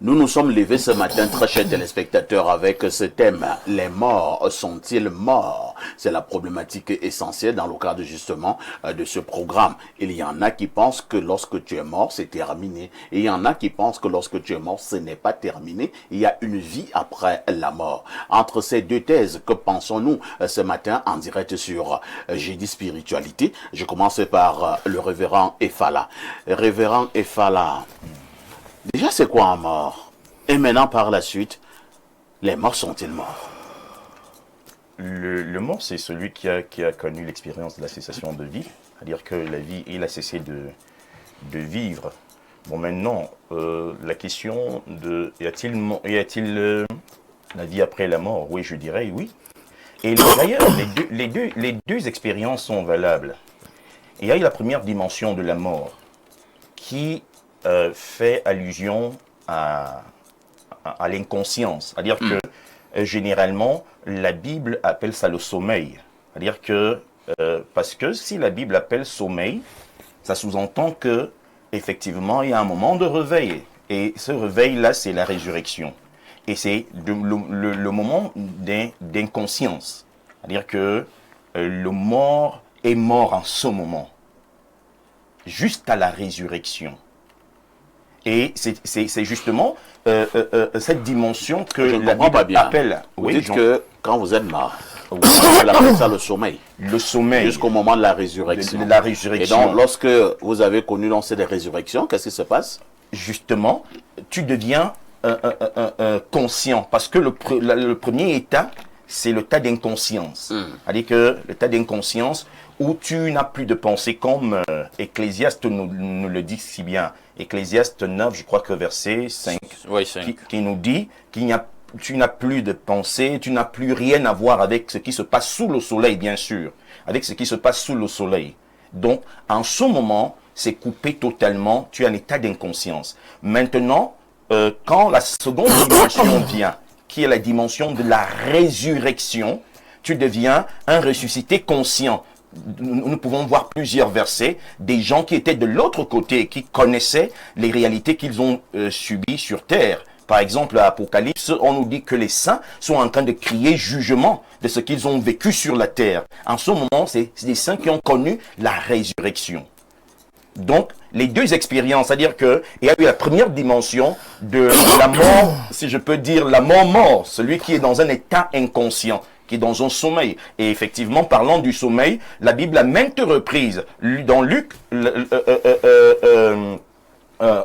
Nous nous sommes levés ce matin, très chers téléspectateurs, avec ce thème. Les morts sont-ils morts? C'est la problématique essentielle dans le cadre justement de ce programme. Il y en a qui pensent que lorsque tu es mort, c'est terminé. Et il y en a qui pensent que lorsque tu es mort, ce n'est pas terminé. Il y a une vie après la mort. Entre ces deux thèses, que pensons-nous ce matin en direct sur Jeudi Spiritualité? Je commence par le révérend Efala. Révérend Efala, déjà, c'est quoi un mort? Et maintenant, par la suite, les morts sont-ils morts? Le mort, c'est celui qui a connu l'expérience de la cessation de vie, c'est-à-dire que la vie, il a cessé de vivre. Bon, maintenant, la question de y a-t-il la vie après la mort? Oui, je dirais oui. Et d'ailleurs, les deux expériences sont valables. Il y a la première dimension de la mort qui fait allusion à l'inconscience. C'est-à-dire que généralement, la Bible appelle ça le sommeil. C'est-à-dire que, parce que si la Bible appelle sommeil, ça sous-entend que effectivement, il y a un moment de réveil. Et ce réveil-là, c'est la résurrection. Et c'est le moment d'inconscience. C'est-à-dire que le mort est mort en ce moment, jusqu'à la résurrection. Et c'est justement cette dimension que la Bible appelle. Vous dites que quand vous êtes mort, on appelle ça le sommeil. Le sommeil. Jusqu'au moment de la résurrection. De la résurrection. Et donc, lorsque vous avez connu cette résurrection, qu'est-ce qui se passe? Justement, tu deviens conscient. Parce que le premier état, c'est le tas d'inconscience. C'est-à-dire que le tas d'inconscience où tu n'as plus de pensée, comme Ecclésiaste nous le dit si bien. Ecclésiaste 9, je crois que verset 5, oui, 5. Qui nous dit tu n'as plus de pensée, tu n'as plus rien à voir avec ce qui se passe sous le soleil, bien sûr, avec ce qui se passe sous le soleil. Donc, en ce moment, c'est coupé totalement, tu es en état d'inconscience. Maintenant, quand la seconde dimension vient, qui est la dimension de la résurrection, tu deviens un ressuscité conscient. Nous pouvons voir plusieurs versets, des gens qui étaient de l'autre côté, qui connaissaient les réalités qu'ils ont subies sur terre. Par exemple, à Apocalypse, on nous dit que les saints sont en train de crier jugement de ce qu'ils ont vécu sur la terre. En ce moment, c'est des saints qui ont connu la résurrection. Donc, les deux expériences, c'est-à-dire qu'il y a eu la première dimension de la mort, si je peux dire, la mort, celui qui est dans un état inconscient, qui est dans un sommeil. Et effectivement, parlant du sommeil, la Bible a maintes reprises, dans Luc,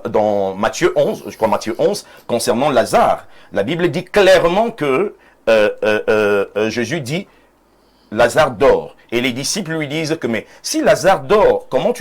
dans Matthieu 11, je crois Matthieu 11, concernant Lazare, la Bible dit clairement que Jésus dit, Lazare dort. Et les disciples lui disent que, mais si Lazare dort, comment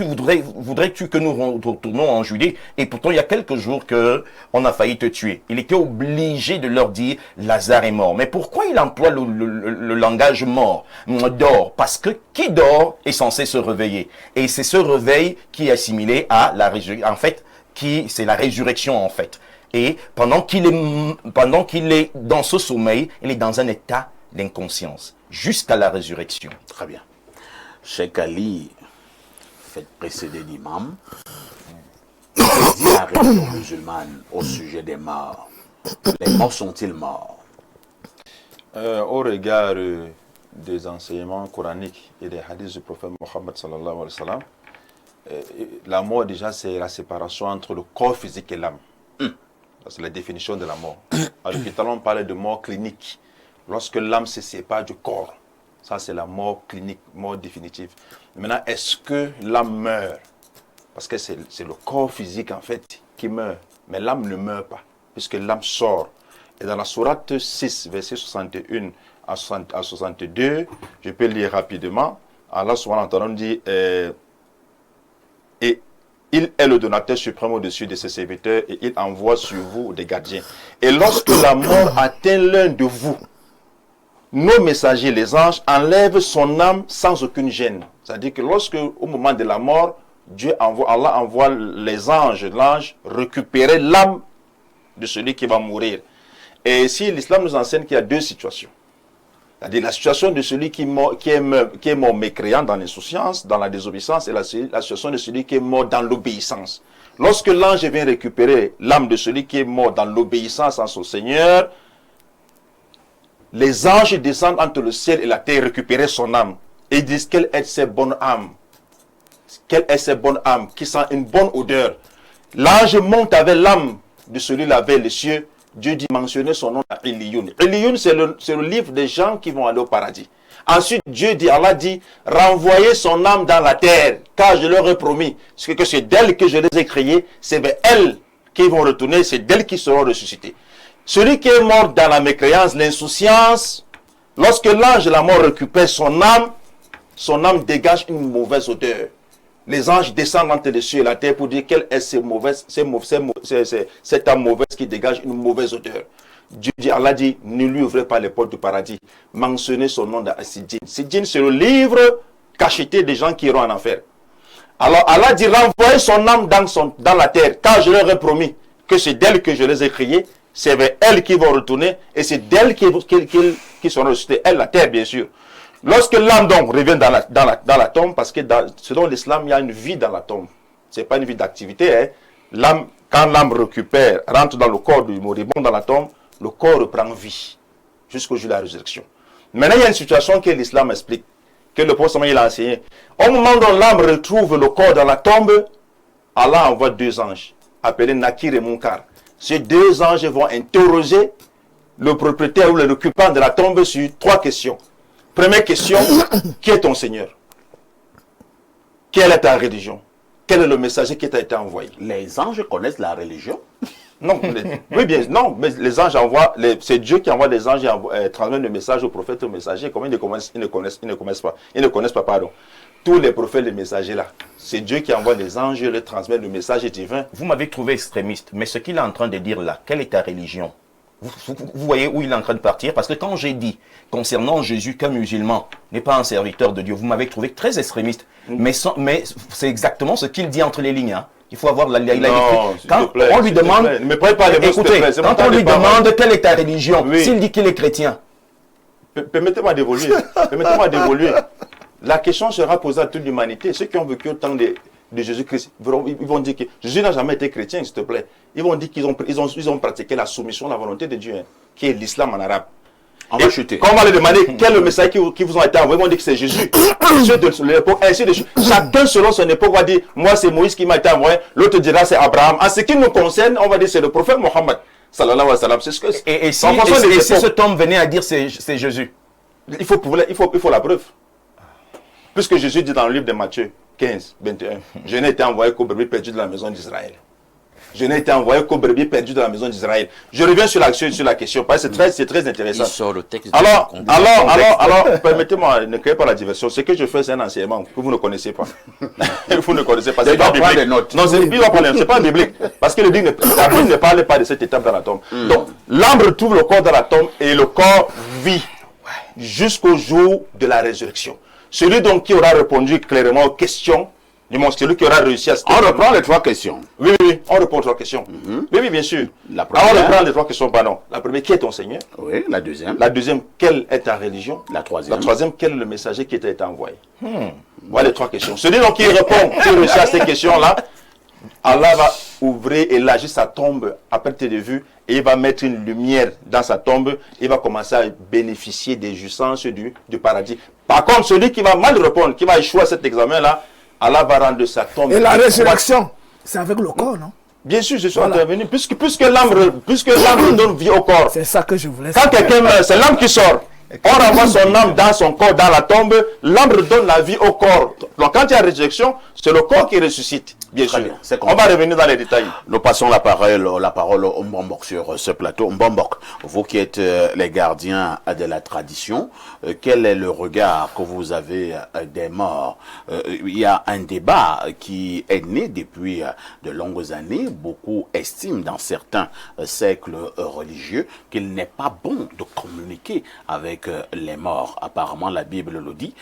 voudrais-tu que nous retournions en Judée? Et pourtant, il y a quelques jours qu'on a failli te tuer. Il était obligé de leur dire, Lazare est mort. Mais pourquoi il emploie le langage mort? Dort. Parce que qui dort est censé se réveiller. Et c'est ce réveil qui est assimilé à la résurrection. En fait, c'est la résurrection, en fait. Et pendant qu'il est dans ce sommeil, il est dans un état d'inconscience, jusqu'à la résurrection. Très bien. Cheikh Ali, fait précéder d'imam, dit la religion musulmane au sujet des morts. Les morts sont-ils morts? Au regard des enseignements coraniques et des hadiths du prophète Mohammed sallallahu alayhi wa sallam, la mort déjà c'est la séparation entre le corps physique et l'âme. C'est la définition de la mort. Alors tout à l'heure on parlait de mort clinique. Lorsque l'âme se sépare du corps, ça c'est la mort clinique, mort définitive. Maintenant, est-ce que l'âme meurt? Parce que c'est le corps physique en fait qui meurt, mais l'âme ne meurt pas, puisque l'âme sort. Et dans la sourate 6, verset 61 à 62, je peux lire rapidement, Allah subhanahu wa ta'ala dit et il est le donateur suprême au-dessus de ses serviteurs et il envoie sur vous des gardiens. Et lorsque la mort atteint l'un de vous, nos messagers, les anges, enlèvent son âme sans aucune gêne. C'est-à-dire que lorsque, au moment de la mort, Allah envoie l'ange récupérer l'âme de celui qui va mourir. Et ici, l'islam nous enseigne qu'il y a deux situations. C'est-à-dire la situation de celui qui est mort mécréant dans l'insouciance, dans la désobéissance, et la situation de celui qui est mort dans l'obéissance. Lorsque l'ange vient récupérer l'âme de celui qui est mort dans l'obéissance à son Seigneur, les anges descendent entre le ciel et la terre récupérer son âme. Et ils disent, quelle est cette bonne âme? Quelle est cette bonne âme qui sent une bonne odeur? L'ange monte avec l'âme de celui-là vers les cieux. Dieu dit, mentionner son nom à Eliyoun. Eliyoun, c'est le livre des gens qui vont aller au paradis. Ensuite, Dieu dit, Allah dit, renvoyez son âme dans la terre, car je leur ai promis, que c'est d'elle que je les ai créés, c'est vers elle qu'ils vont retourner, c'est d'elle qu'ils seront ressuscités. Celui qui est mort dans la mécréance, l'insouciance, lorsque l'ange de la mort récupère son âme dégage une mauvaise odeur. Les anges descendent entre les cieux et la terre pour dire quelle est cette âme mauvaise qui dégage une mauvaise odeur. Dieu dit, Allah dit, ne lui ouvrez pas les portes du paradis. Mentionnez son nom dans Sidjin. Sidjin, c'est le livre cacheté des gens qui iront en enfer. Alors Allah dit, renvoyez son âme dans la terre, car je leur ai promis que c'est d'elle que je les ai créés, c'est vers elle qu'ils vont retourner, et c'est d'elle qu'ils seront ressuscités. Elle, la terre, bien sûr. Lorsque l'âme donc revient dans la tombe, parce que selon l'islam, il y a une vie dans la tombe. Ce n'est pas une vie d'activité. Hein. Quand l'âme récupère, rentre dans le corps du moribond dans la tombe, le corps reprend vie jusqu'au jour de la résurrection. Maintenant, il y a une situation que l'islam explique, que le prophète il a enseigné. Au moment où l'âme retrouve le corps dans la tombe, Allah envoie 2 anges, appelés Nakir et Munkar. Ces 2 anges vont interroger le propriétaire ou l'occupant de la tombe sur 3 questions. Première question, qui est ton Seigneur? Quelle est ta religion? Quel est le messager qui t'a été envoyé? Les anges connaissent la religion? Non, oui bien, non, mais les anges envoient, c'est Dieu qui envoie les anges et transmet le message aux prophètes, aux messagers. Comment ils ne connaissent pas, pardon. Tous les prophètes, les messagers là, c'est Dieu qui envoie les anges et leur transmet le message divin. Vous m'avez trouvé extrémiste, mais ce qu'il est en train de dire là, quelle est ta religion? Vous voyez où il est en train de partir? Parce que quand j'ai dit concernant Jésus qu'un musulman n'est pas un serviteur de Dieu, vous m'avez trouvé très extrémiste. Mais c'est exactement ce qu'il dit entre les lignes. Hein. Il faut avoir la quand on lui demande, écoutez, quand on lui demande quelle est ta religion, oui. S'il dit qu'il est chrétien. Permettez-moi d'évoluer. Permettez-moi d'évoluer. La question sera posée à toute l'humanité. Ceux qui ont vécu au temps de Jésus-Christ, ils vont dire que Jésus n'a jamais été chrétien, s'il te plaît. Ils vont dire qu'ils ont pratiqué la soumission à la volonté de Dieu, hein, qui est l'islam en arabe. On va chuter. Quand on va leur demander quel est le message qui vous a été envoyé, ils vont dire que c'est Jésus. Ceux de l'époque, ainsi de suite. Chacun selon son époque va dire, moi c'est Moïse qui m'a été envoyé, l'autre dira c'est Abraham. En ce qui nous concerne, on va dire c'est le prophète Mohammed. Sallallahu alayhi wa sallam. C'est ce que et si cet homme venait à dire c'est Jésus, il faut la preuve. Puisque Jésus dit dans le livre de Matthieu 15, 21, je n'ai été envoyé qu'aux brebis perdus de la maison d'Israël. Je n'ai été envoyé qu'aux brebis perdus de la maison d'Israël. Je reviens sur la question, parce que c'est très intéressant. Il sort le texte. Alors, permettez-moi, ne créez pas la diversion. Ce que je fais, c'est un enseignement que vous ne connaissez pas. Vous ne connaissez pas. C'est pas biblique. Non, c'est pas biblique. Parce que la Bible ne parle pas de cette étape dans la tombe. Donc, l'âme retrouve le corps dans la tombe et le corps vit jusqu'au jour de la résurrection. Celui donc qui aura répondu clairement aux questions, du moins celui qui aura réussi à se... On reprend les 3 questions. Oui, on reprend les 3 questions. Oui, bien sûr. La première. On reprend les 3 questions, pardon. La première, qui est ton Seigneur? Oui, la deuxième. La deuxième, quelle est ta religion? La troisième. La troisième, quel est le messager qui t'a été envoyé? Voilà les 3 questions. Celui donc qui répond, qui réussit à ces questions-là, Allah va ouvrir et élargir sa tombe à perte de vue et il va mettre une lumière dans sa tombe. Il va commencer à bénéficier des jouissances du paradis. Par contre, celui qui va mal répondre, qui va échouer à cet examen-là, Allah va rendre sa tombe. Et la résurrection, c'est avec le corps, non? Bien sûr, je suis intervenu. Puisque l'âme donne vie au corps. C'est ça que je voulais savoir. Quand quelqu'un meurt, c'est l'âme qui sort. On renvoie son âme dans son corps, dans la tombe. L'âme donne la vie au corps. Donc quand il y a résurrection, c'est le corps qui ressuscite. Bien sûr. On va revenir dans les détails. Nous passons la parole au Mbombok sur ce plateau. Mbombok, vous qui êtes les gardiens de la tradition, quel est le regard que vous avez des morts? Il y a un débat qui est né depuis de longues années. Beaucoup estiment dans certains cercles religieux qu'il n'est pas bon de communiquer avec les morts. Apparemment, la Bible le dit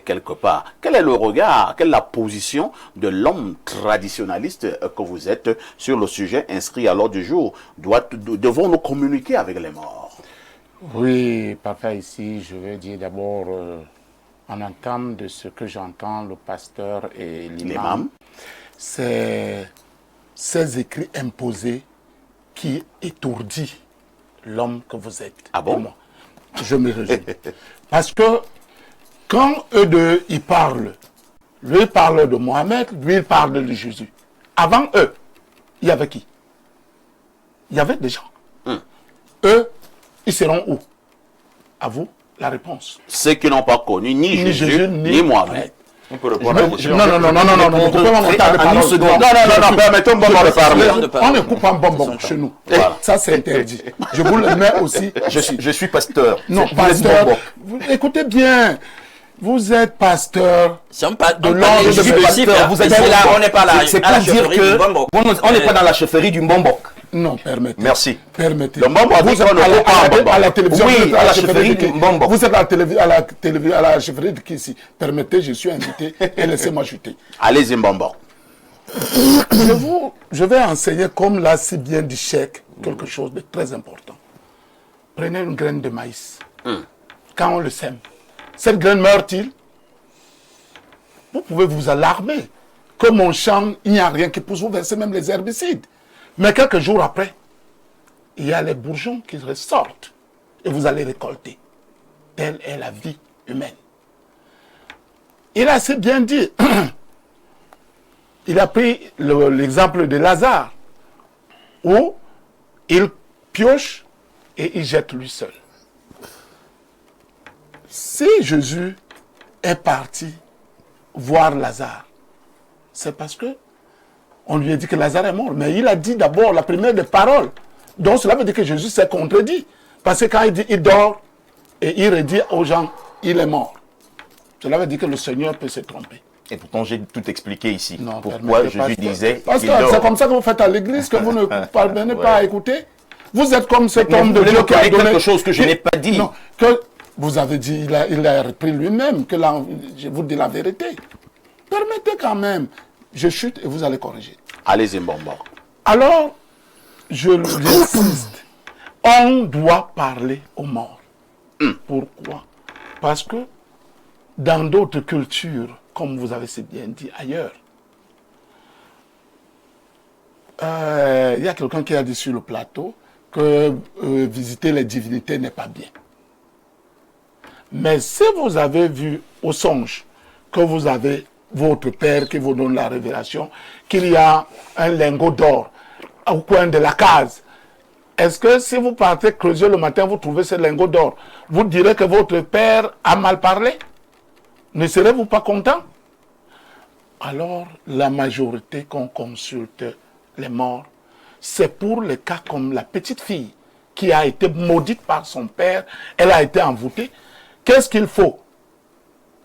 quelque part. Quel est le regard, quelle est la position de l'homme traditionnaliste que vous êtes sur le sujet inscrit à l'ordre du jour? Devons-nous communiquer avec les morts? Oui, papa, ici, je veux dire d'abord, en entame de ce que j'entends, le pasteur et l'imam, c'est ces écrits imposés qui étourdit l'homme que vous êtes. Ah bon? Et moi. Je me réjouis. Parce que quand eux deux, ils parlent, lui il parle de Mohamed, lui il parle de Jésus. Avant eux, il y avait qui? Il y avait des gens. Eux, ils seront où? À vous, la réponse. Ceux qui n'ont pas connu ni Jésus, ni Mohamed. On peut répondre à la question. Non, vous pouvez pas monter à la parole. Non, permettons Bombok de parler. On ne coupe pas bonbon chez nous. Voilà. Ça, c'est interdit. Je vous le mets aussi. Je suis pasteur. Non, pasteur, écoutez bien. Vous êtes pasteur. Si on parle De de l'ordre l'ordre de de pasteur, pasteur, vous êtes là, on n'est pas là. C'est à la pour dire chefferie du Bombok. on n'est pas dans la chefferie du Mbombok. Non, permettez. Merci. Permettez. Le Mbombo a dit Vous êtes qu'on ne à la- coupe pas à la- Mbombo. à la télévision. Oui, vous êtes à la chefferie du Mbombo. Vous êtes à la chefferie de qui ici? Permettez, je suis invité et laissez-moi chuter. Allez-y, Bombok. Je vais enseigner, comme là, c'est bien dit Cheikh, quelque chose de très important. Prenez une graine de maïs. Quand on le sème, cette graine meurt-il? Vous pouvez vous alarmer. Que mon champ, il n'y a rien qui pousse, vous versez même les herbicides. Mais quelques jours après, il y a les bourgeons qui ressortent et vous allez récolter. Telle est la vie humaine. Il a assez bien dit. Il a pris l'exemple de Lazare, où il pioche et il jette lui seul. Si Jésus est parti voir Lazare, c'est parce que on lui a dit que Lazare est mort. Mais il a dit d'abord la première des paroles. Donc cela veut dire que Jésus s'est contredit. Parce que quand il dit il dort et il redit aux gens il est mort, cela veut dire que le Seigneur peut se tromper. Et pourtant, j'ai tout expliqué ici. Non, Pourquoi permettez pas, Jésus disait parce que il dort. c'est comme ça que vous faites à l'église, que vous ne parvenez Ouais. pas à écouter. Vous êtes comme cet Mais homme vous de voulez Dieu me qui a parler donné quelque chose que je n'ai pas dit. Non, que vous avez dit, il a repris lui-même, que là, je vous dis la vérité. Permettez quand même, je chute et vous allez corriger. Allez-y, Bombok. Alors, je l'insiste, on doit parler aux morts. Pourquoi? Parce que dans d'autres cultures, comme vous avez si bien dit ailleurs, il y a quelqu'un qui a dit sur le plateau que visiter les divinités n'est pas bien. Mais si vous avez vu au songe que vous avez votre père qui vous donne la révélation, qu'il y a un lingot d'or au coin de la case, est-ce que si vous partez creuser le matin, vous trouvez ce lingot d'or, vous direz que votre père a mal parlé? Ne serez-vous pas content? Alors, la majorité qu'on consulte les morts, c'est pour les cas comme la petite fille qui a été maudite par son père, elle a été envoûtée. Qu'est-ce qu'il faut?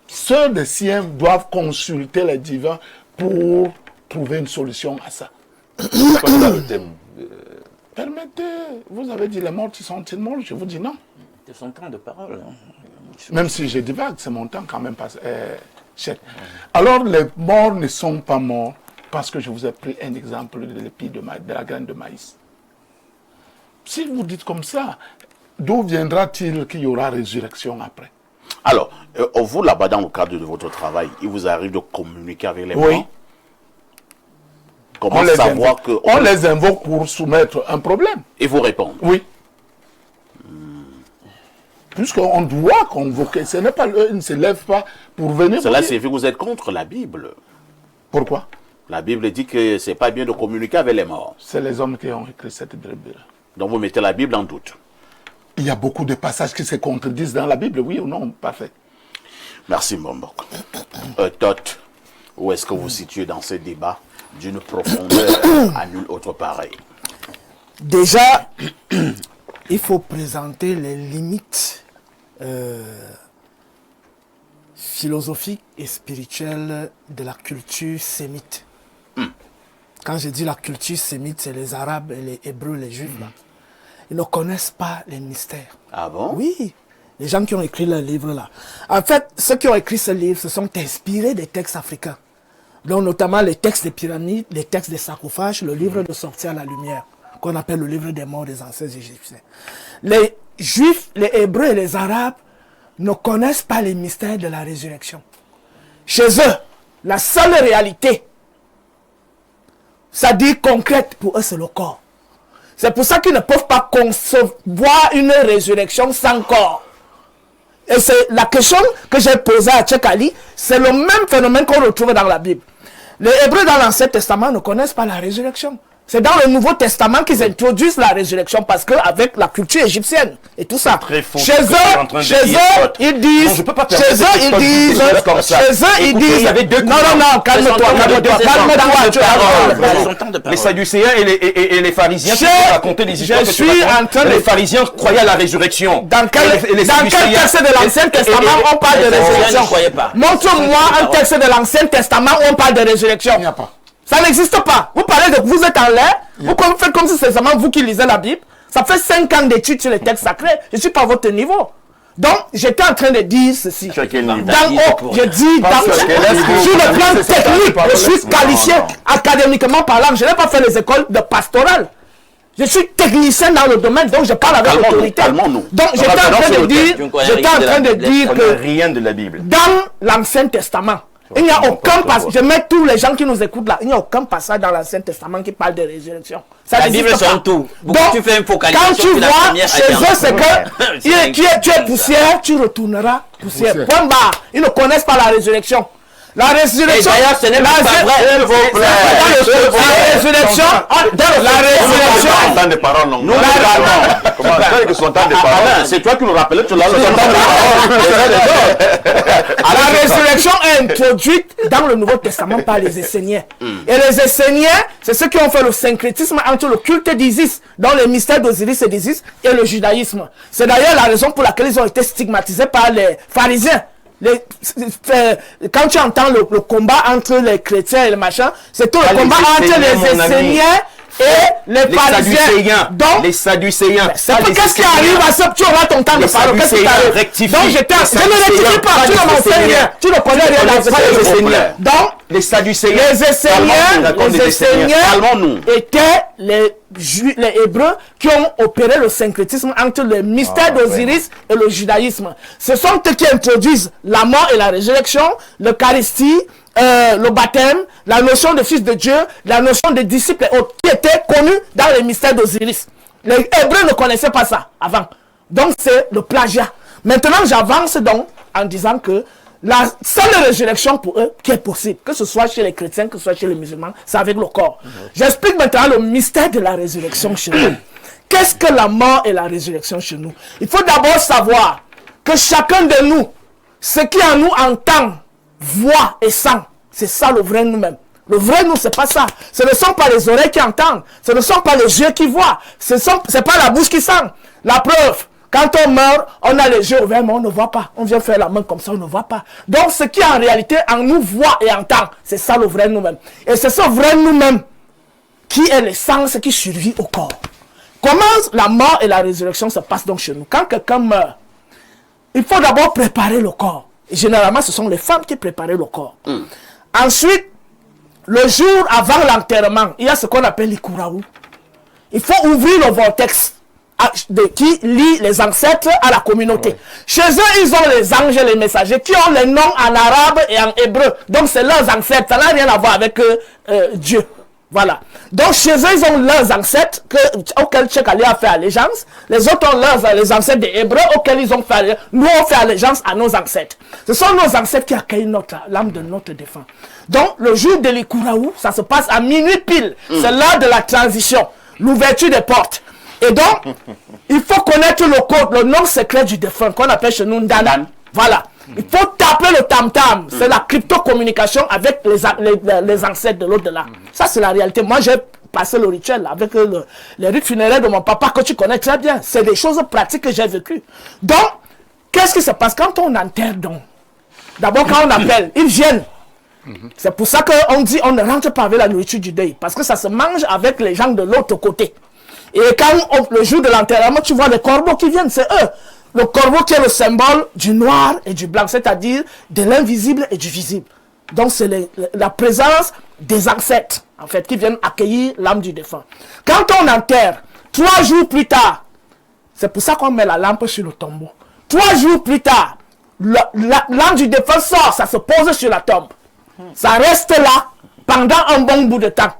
Ceux des siens doivent consulter les divins pour trouver une solution à ça. C'est pas ça le thème. Permettez, vous avez dit les morts sont-ils morts? Je vous dis non. C'est son temps de parole. hein. Même si je divague, c'est mon temps quand même. Chef. Alors les morts ne sont pas morts parce que je vous ai pris un exemple de l'épi de la graine de maïs. Si vous dites comme ça, d'où viendra-t-il qu'il y aura résurrection après? Alors, vous là-bas, dans le cadre de votre travail, il vous arrive de communiquer avec les Oui. morts? Comment savoir que... On les invoque pour soumettre un problème. Et vous répondre. Oui. Puisqu'on doit convoquer, ce n'est pas eux, ils ne se lèvent pas pour venir. Cela vous dire. signifie que vous êtes contre la Bible. Pourquoi? La Bible dit que c'est pas bien de communiquer avec les morts. C'est les hommes qui ont écrit cette Bible. Donc vous mettez la Bible en doute. Il y a beaucoup de passages qui se contredisent dans la Bible, oui ou non? Parfait. Merci, Bombok. Tot, où est-ce que vous situez dans ce débat d'une profondeur à nul autre pareil? Déjà, il faut présenter les limites philosophiques et spirituelles de la culture sémite. Quand je dis la culture sémite, c'est les Arabes, et les Hébreux, les Juifs. Là. Ils ne connaissent pas les mystères. Ah bon? Oui, les gens qui ont écrit le livre-là. En fait, ceux qui ont écrit ce livre se sont inspirés des textes africains. Donc, notamment les textes des pyramides, les textes des sarcophages, le livre de sortie à la lumière, qu'on appelle le livre des morts des ancêtres égyptiens. Les Juifs, les Hébreux et les Arabes ne connaissent pas les mystères de la résurrection. Chez eux, la seule réalité c'est-à-dire concrète, pour eux, c'est le corps. C'est pour ça qu'ils ne peuvent pas concevoir une résurrection sans corps. Et c'est la question que j'ai posée à Cheikh Ali, c'est le même phénomène qu'on retrouve dans la Bible. Les Hébreux dans l'Ancien Testament ne connaissent pas la résurrection. C'est dans le Nouveau Testament qu'ils introduisent la résurrection parce qu'avec la culture égyptienne et tout ça. Chez eux, ils disent, calme-toi, les Sadducéens et les pharisiens qui racontaient les histoires les pharisiens croyaient à la résurrection. Dans quel texte de l'Ancien Testament on parle de résurrection? Montre-moi un texte de l'Ancien Testament où on parle de résurrection. Il n'y a pas. Ça n'existe pas. Vous parlez de vous êtes en l'air, vous faites comme si c'est seulement vous qui lisez la Bible. Ça fait 5 ans d'études sur les textes sacrés. Je ne suis pas à votre niveau. Donc, j'étais en train de dire ceci. Je dis, sur le plan technique, je suis qualifié académiquement parlant. Je n'ai pas fait les écoles de pastorale. Je suis technicien dans le domaine, donc je parle avec l'autorité. Donc, j'étais en train de dire que rien de la Bible. Dans l'Ancien Testament, il n'y a aucun passage, je mets tous les gens qui nous écoutent là, il n'y a aucun passage dans l'Ancien Testament qui parle de résurrection. La Bible sont tout. Donc, tu fais une focalisation quand tu vois chez eux, c'est que tu es poussière, tu retourneras poussière. Point barre. Ils ne connaissent pas la résurrection. La résurrection, d'ailleurs, ce n'est pas vrai. La résurrection, c'est toi qui nous rappelais tout là. La résurrection est introduite dans le Nouveau Testament par les Esséniens. Et les Esséniens, c'est ceux qui ont fait le syncrétisme entre le culte d'Isis, dans les mystères d'Osiris et d'Isis, et le judaïsme. C'est d'ailleurs la raison pour laquelle ils ont été stigmatisés par les pharisiens. Quand tu entends le combat entre les chrétiens et les machins, c'est tout le combat entre les Esséniens et les pharisiens. Donc, les Sadducéens. C'est pas qu'est-ce qui arrive à ça, tu auras ton temps de parler. Qu'est-ce qui t'arrive? Donc, je ne rectifie pas, tu ne m'enseignes rien. Tu ne connais rien dans ce Esséniens. Donc, les Sadducéens. Les Esséniens étaient les Hébreux qui ont opéré le syncrétisme entre le mystère d'Osiris et le judaïsme. Ce sont eux qui introduisent la mort et la résurrection, l'Eucharistie, le baptême, la notion de fils de Dieu, la notion de disciples et autres, qui étaient connus dans les mystères d'Osiris. Les Hébreux ne connaissaient pas ça avant. Donc c'est le plagiat. Maintenant j'avance donc en disant que la seule résurrection pour eux qui est possible, que ce soit chez les chrétiens, que ce soit chez les musulmans, c'est avec le corps. J'explique maintenant le mystère de la résurrection chez nous. Qu'est-ce que la mort et la résurrection chez nous? Il faut d'abord savoir que chacun de nous, ce qui en nous entend, voit et sent, c'est ça le vrai nous-mêmes. Le vrai nous, c'est pas ça. Ce ne sont pas les oreilles qui entendent, ce ne sont pas les yeux qui voient, c'est pas la bouche qui sent. La preuve, quand on meurt, on a les yeux ouverts, mais on ne voit pas. On vient faire la main comme ça, on ne voit pas. Donc, ce qui en réalité en nous voit et entend, c'est ça le vrai nous-mêmes. Et c'est ce vrai nous-mêmes qui est l'essence qui survit au corps. Comment la mort et la résurrection se passent donc chez nous? Quand quelqu'un meurt, il faut d'abord préparer le corps. Et généralement, ce sont les femmes qui préparaient le corps. Ensuite, le jour avant l'enterrement, il y a ce qu'on appelle l'ikuraou. Il faut ouvrir le vortex qui lie les ancêtres à la communauté. Chez eux, ils ont les anges et les messagers qui ont les noms en arabe et en hébreu. Donc, c'est leurs ancêtres. Ça n'a rien à voir avec Dieu. Voilà. Donc, chez eux, ils ont leurs ancêtres auxquels Cheikh Ali a fait allégeance. Les autres ont les ancêtres des Hébreux auxquels ils ont fait allégeance. Nous, on fait allégeance à nos ancêtres. Ce sont nos ancêtres qui accueillent l'âme de notre défunt. Donc, le jour de l'Ikuraou, ça se passe à minuit pile. C'est l'heure de la transition. L'ouverture des portes. Et donc, il faut connaître le code, le nom secret du défunt, qu'on appelle chez nous Ndanan. Voilà. Il faut taper le tam-tam. C'est la crypto-communication avec les ancêtres de l'au-delà. Ça, c'est la réalité. Moi, j'ai passé le rituel avec les rites funéraires de mon papa que tu connais très bien. C'est des choses pratiques que j'ai vécues. Donc, qu'est-ce qui se passe quand on enterre donc? D'abord, quand on appelle, ils viennent. C'est pour ça qu'on dit on ne rentre pas avec la nourriture du deuil. Parce que ça se mange avec les gens de l'autre côté. Et quand le jour de l'enterrement, tu vois les corbeaux qui viennent, c'est eux. Le corbeau qui est le symbole du noir et du blanc, c'est-à-dire de l'invisible et du visible. Donc c'est la présence des ancêtres, en fait, qui viennent accueillir l'âme du défunt. Quand on enterre, 3 jours plus tard, c'est pour ça qu'on met la lampe sur le tombeau. 3 jours plus tard, l'âme du défunt sort, ça se pose sur la tombe. Ça reste là pendant un bon bout de temps.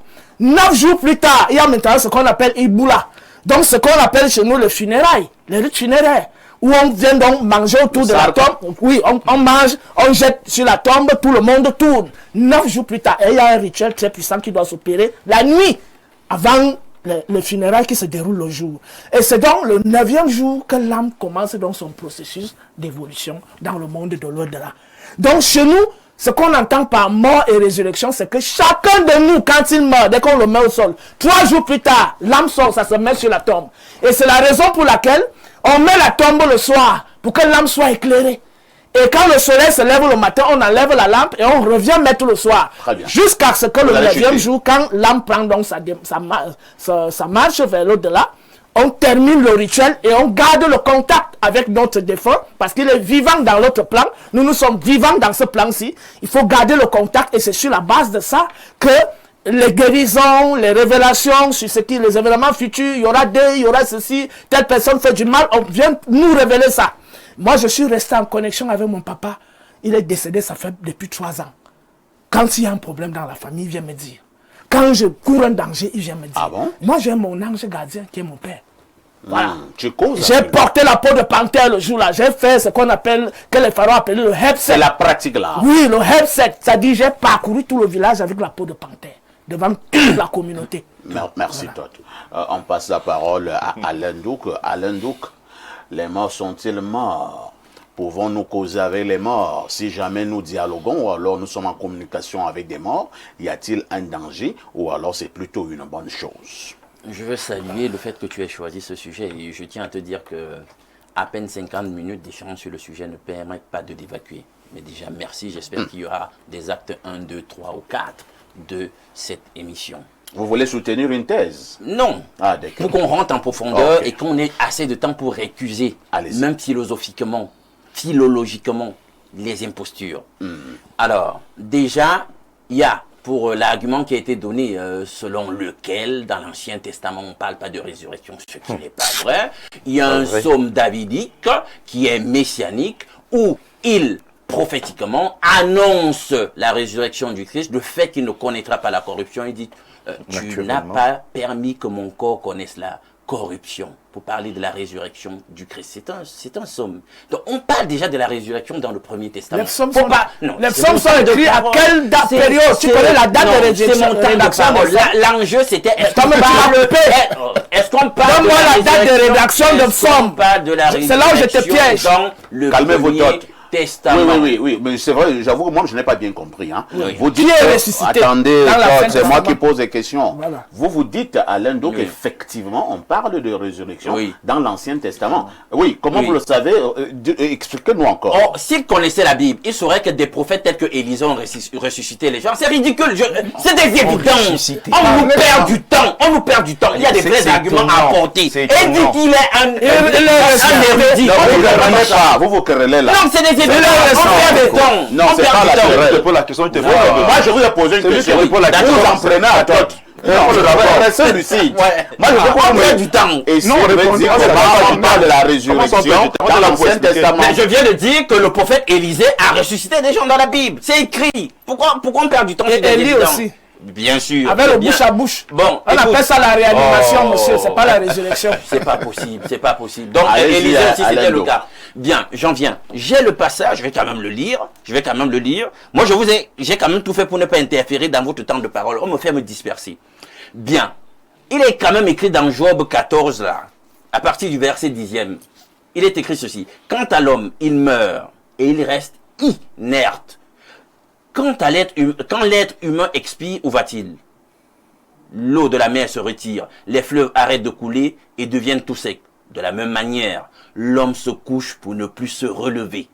9 jours plus tard, il y a maintenant ce qu'on appelle Iboula. Donc ce qu'on appelle chez nous le funérail, les rites funéraires. Où on vient donc manger autour de la tombe. Oui, on mange, on jette sur la tombe, tout le monde tourne. 9 jours plus tard, et il y a un rituel très puissant qui doit s'opérer la nuit, avant le funérail qui se déroule le jour. Et c'est donc le 9e jour que l'âme commence donc son processus d'évolution dans le monde de l'au-delà. Donc chez nous, ce qu'on entend par mort et résurrection, c'est que chacun de nous, quand il meurt, dès qu'on le met au sol, 3 jours plus tard, l'âme sort, ça se met sur la tombe. Et c'est la raison pour laquelle on met la tombe le soir pour que l'âme soit éclairée. Et quand le soleil se lève le matin, on enlève la lampe et on revient mettre le soir. Jusqu'à ce que le 9e jour, quand l'âme prend donc sa marche vers l'au-delà, on termine le rituel et on garde le contact avec notre défunt parce qu'il est vivant dans l'autre plan. Nous sommes vivants dans ce plan-ci. Il faut garder le contact et c'est sur la base de ça que les guérisons, les révélations sur ce qui, les événements futurs, il y aura il y aura ceci, telle personne fait du mal, on vient nous révéler ça. Moi, je suis resté en connexion avec mon papa. Il est décédé, ça fait depuis 3 ans. Quand il y a un problème dans la famille, il vient me dire. Quand je cours un danger, il vient me dire. Ah bon? Moi, j'ai mon ange gardien qui est mon père. Voilà. J'ai porté la peau de panthère le jour-là. J'ai fait ce qu'on appelle, que les pharaons appellent le Hebset. C'est la pratique là. Oui, le Hebset. Ça dit, j'ai parcouru tout le village avec la peau de panthère. Devant toute la communauté. Merci, voilà. Toto. On passe la parole à Alain Douk. Alain Douk, les morts sont-ils morts? Pouvons-nous causer avec les morts? Si jamais nous dialoguons ou alors nous sommes en communication avec des morts, y a-t-il un danger ou alors c'est plutôt une bonne chose? Je veux saluer le fait que tu aies choisi ce sujet et je tiens à te dire que à peine 50 minutes d'échange sur le sujet ne permettent pas de l'évacuer. Mais déjà, merci. J'espère qu'il y aura des actes 1, 2, 3 ou 4 de cette émission. Vous voulez soutenir une thèse? Non. Ah, d'accord. Pour qu'on rentre en profondeur et qu'on ait assez de temps pour récuser, même philosophiquement, philologiquement, les impostures. Alors, déjà, il y a, pour l'argument qui a été donné, selon lequel, dans l'Ancien Testament, on ne parle pas de résurrection, ce qui n'est pas vrai. Il y a un psaume davidique qui est messianique, où il prophétiquement annonce la résurrection du Christ, le fait qu'il ne connaîtra pas la corruption. Il dit, tu n'as pas permis que mon corps connaisse la corruption, pour parler de la résurrection du Christ. C'est un psaume. Donc on parle déjà de la résurrection dans le Premier Testament. Les psaumes sont écrits à quelle date période? Tu connais la date de résurrection? C'est mon temps de parole. L'enjeu c'était, est-ce qu'on parle donne-moi la date de rédaction de psaume. C'est là où je te piège. Calmez-vous, Tot. Testament. Oui, mais c'est vrai, j'avoue que moi je n'ai pas bien compris. Hein. Oui. Vous dites, attendez, c'est moi qui pose des questions. Voilà. Vous dites, Alain, donc effectivement, on parle de résurrection dans l'Ancien Testament. Oui, comment vous le savez? Expliquez-nous encore. Oh, s'il connaissait la Bible, il saurait que des prophètes tels que Élisée ont ressuscité les gens. C'est ridicule, c'est des évidences. On nous perd du temps, Il y a des vrais arguments à apporter. Et dit qu'il est un érudit. Vous vous querellez là. Non, c'est des non, c'est pas la querelle. Moi, je vous ai posé une question. Vous en prenez à Tot. C'est lucide. Moi, je veux qu'on perd du temps. Et si on parle de la résurrection dans l'Ancien Testament. Mais je viens de dire que le prophète Élisée a ressuscité des gens dans la Bible. C'est écrit. Pourquoi on perd du temps? Et Élie aussi. Bien sûr. Avec le bouche à bouche. Bon, on appelle ça la réanimation, monsieur. C'est pas la résurrection. C'est pas possible. Donc, Élisée aussi, c'était le cas. Bien, j'en viens. J'ai le passage, je vais quand même le lire. Moi, j'ai quand même tout fait pour ne pas interférer dans votre temps de parole. On me fait me disperser. Bien. Il est quand même écrit dans Job 14, là, à partir du verset 10e. Il est écrit ceci. Quant à l'homme, il meurt et il reste inerte. Quand l'être humain expire, où va-t-il? L'eau de la mer se retire, les fleuves arrêtent de couler et deviennent tout secs. De la même manière, l'homme se couche pour ne plus se relever.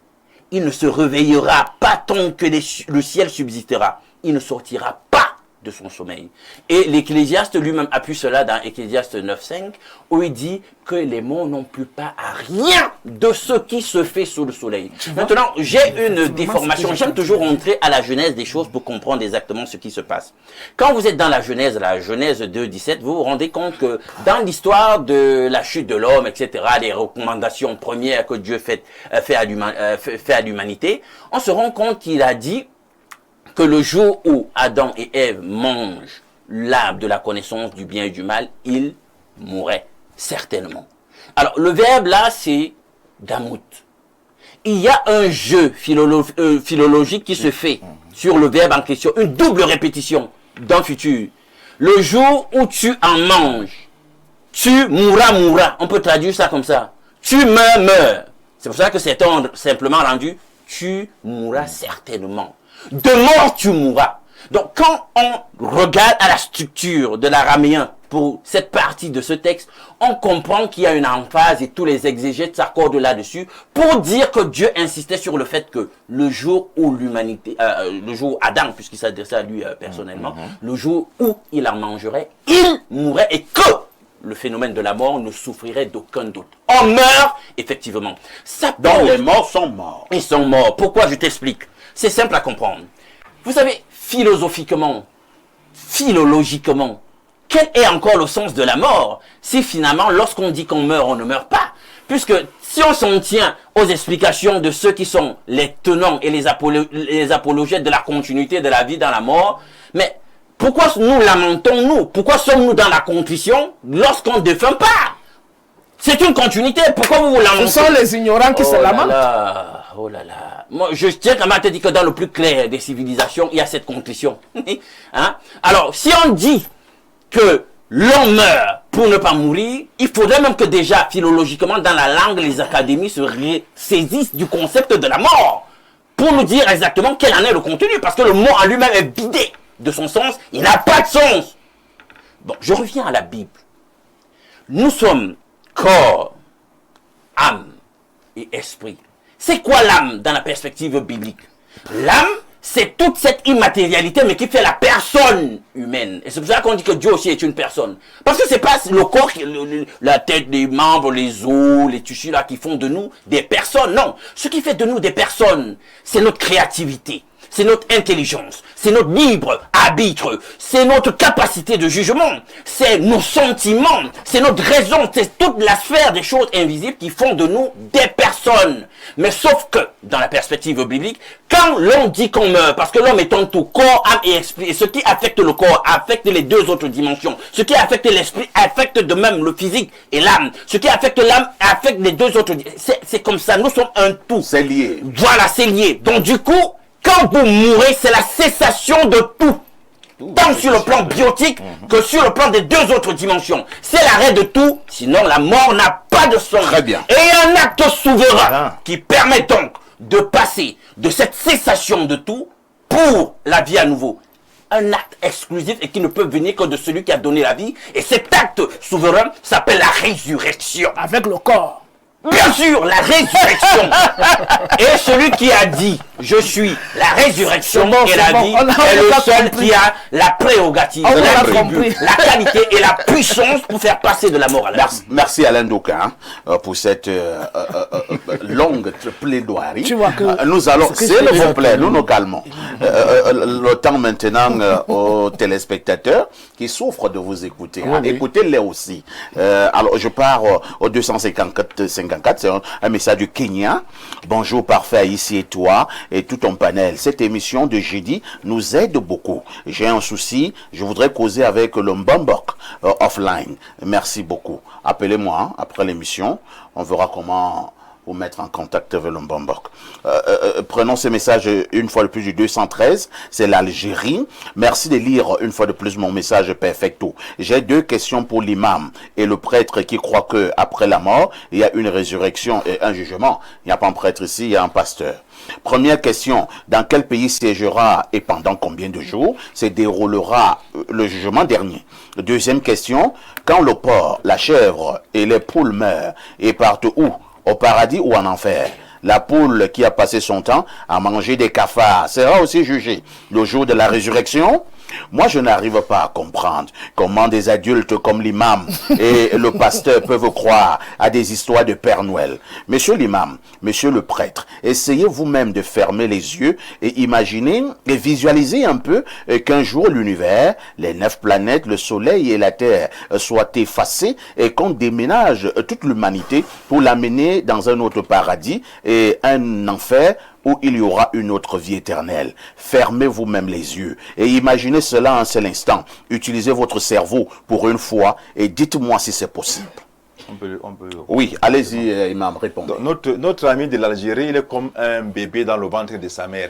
Il ne se réveillera pas tant que le ciel subsistera. Il ne sortira pas de son sommeil. Et l'Ecclésiaste lui-même appuie cela dans Ecclésiaste 9.5, où il dit que les morts n'ont plus pas à rien de ce qui se fait sous le soleil. Maintenant, j'ai une déformation. J'aime toujours rentrer à la genèse des choses pour comprendre exactement ce qui se passe. Quand vous êtes dans la Genèse 2.17, vous vous rendez compte que dans l'histoire de la chute de l'homme, etc., les recommandations premières que Dieu fait à l'humanité, on se rend compte qu'il a dit que le jour où Adam et Ève mangent l'arbre de la connaissance du bien et du mal, il mourrait certainement. Alors, le verbe là, c'est damout. Il y a un jeu philologique qui se fait sur le verbe en question, une double répétition d'un futur. Le jour où tu en manges, tu mourras. On peut traduire ça comme ça. Tu meurs. C'est pour ça que c'est simplement rendu, tu mourras certainement. De mort, tu mourras. Donc, quand on regarde à la structure de l'araméen pour cette partie de ce texte, on comprend qu'il y a une emphase et tous les exégètes s'accordent là-dessus pour dire que Dieu insistait sur le fait que le jour où l'humanité, le jour où Adam, puisqu'il s'adressait à lui personnellement, le jour où il en mangerait, il mourrait et que le phénomène de la mort ne souffrirait d'aucun doute. On meurt, effectivement. Ça Donc les morts sont morts. Ils sont morts. Pourquoi? Je t'explique. C'est simple à comprendre. Vous savez, philosophiquement, philologiquement, quel est encore le sens de la mort si finalement, lorsqu'on dit qu'on meurt, on ne meurt pas? Puisque si on s'en tient aux explications de ceux qui sont les tenants et les apologètes de la continuité de la vie dans la mort, mais pourquoi nous lamentons-nous? Pourquoi sommes-nous dans la contrition lorsqu'on ne défunt pas? C'est une continuité. Pourquoi vous vous lamentez? Ce sont les ignorants qui se lamentent. Oh là là. Moi, je tiens quand même à te dire que dans le plus clair des civilisations, il y a cette contrition. Hein? Alors, si on dit que l'on meurt pour ne pas mourir, il faudrait même que déjà, philologiquement, dans la langue, les académies se saisissent du concept de la mort pour nous dire exactement quel en est le contenu. Parce que le mot en lui-même est vidé de son sens. Il n'a pas de sens. Bon, je reviens à la Bible. Nous sommes corps, âme et esprit. C'est quoi l'âme dans la perspective biblique? L'âme, c'est toute cette immatérialité, mais qui fait la personne humaine. Et c'est pour ça qu'on dit que Dieu aussi est une personne. Parce que c'est pas le corps, la tête, les membres, les os, les tissus là qui font de nous des personnes. Non. Ce qui fait de nous des personnes, c'est notre créativité. C'est notre intelligence, c'est notre libre arbitre, c'est notre capacité de jugement, c'est nos sentiments, c'est notre raison, c'est toute la sphère des choses invisibles qui font de nous des personnes. Mais sauf que, dans la perspective biblique, quand l'on dit qu'on meurt, parce que l'homme est en tout corps, âme et esprit, et ce qui affecte le corps affecte les deux autres dimensions, ce qui affecte l'esprit affecte de même le physique et l'âme, ce qui affecte l'âme affecte les deux autres, c'est comme ça, nous sommes un tout. C'est lié. Voilà, c'est lié. Donc du coup, quand vous mourrez, c'est la cessation de tout. Tant sur le plan biotique que sur le plan des deux autres dimensions. C'est l'arrêt de tout, sinon la mort n'a pas de sens. Très bien. Et un acte souverain qui permet donc de passer de cette cessation de tout pour la vie à nouveau. Un acte exclusif et qui ne peut venir que de celui qui a donné la vie. Et cet acte souverain s'appelle la résurrection. Avec le corps. Bien sûr, la résurrection. Et celui qui a dit, je suis la résurrection et la vie, est le seul qui a la prérogative, l'attribut, la qualité et la puissance pour faire passer de la mort à la vie. Merci Alain Douka pour cette longue plaidoirie. Tu vois que nous allons, s'il vous plaît, nous calmons. Le temps maintenant aux téléspectateurs qui souffrent de vous écouter. Écoutez-les aussi. Alors, je pars au 254 c'est un message du Kenya. Bonjour parfait ici et toi et tout ton panel. Cette émission de jeudi nous aide beaucoup. J'ai un souci, je voudrais causer avec le Mbombok offline. Merci beaucoup. Appelez-moi après l'émission. On verra comment vous mettre en contact avec le Mbombok. Prenons ce message une fois de plus du 213, c'est l'Algérie. Merci de lire une fois de plus mon message perfecto. J'ai deux questions pour l'imam et le prêtre qui croit que après la mort, il y a une résurrection et un jugement. Il n'y a pas un prêtre ici, il y a un pasteur. Première question, dans quel pays siégera et pendant combien de jours se déroulera le jugement dernier? Deuxième question, quand le porc, la chèvre et les poules meurent et partent où? Au paradis ou en enfer? La poule qui a passé son temps à manger des cafards sera aussi jugée le jour de la résurrection? Moi, je n'arrive pas à comprendre comment des adultes comme l'imam et le pasteur peuvent croire à des histoires de Père Noël. Monsieur l'imam, monsieur le prêtre, essayez vous-même de fermer les yeux et imaginez et visualisez un peu qu'un jour l'univers, les 9 planètes, le soleil et la terre soient effacés et qu'on déménage toute l'humanité pour l'amener dans un autre paradis et un enfer où il y aura une autre vie éternelle. Fermez vous-même les yeux et imaginez cela un seul instant. Utilisez votre cerveau pour une fois et dites-moi si c'est possible. On peut. Oui, allez-y, Imam, répondez. Notre ami de l'Algérie, il est comme un bébé dans le ventre de sa mère.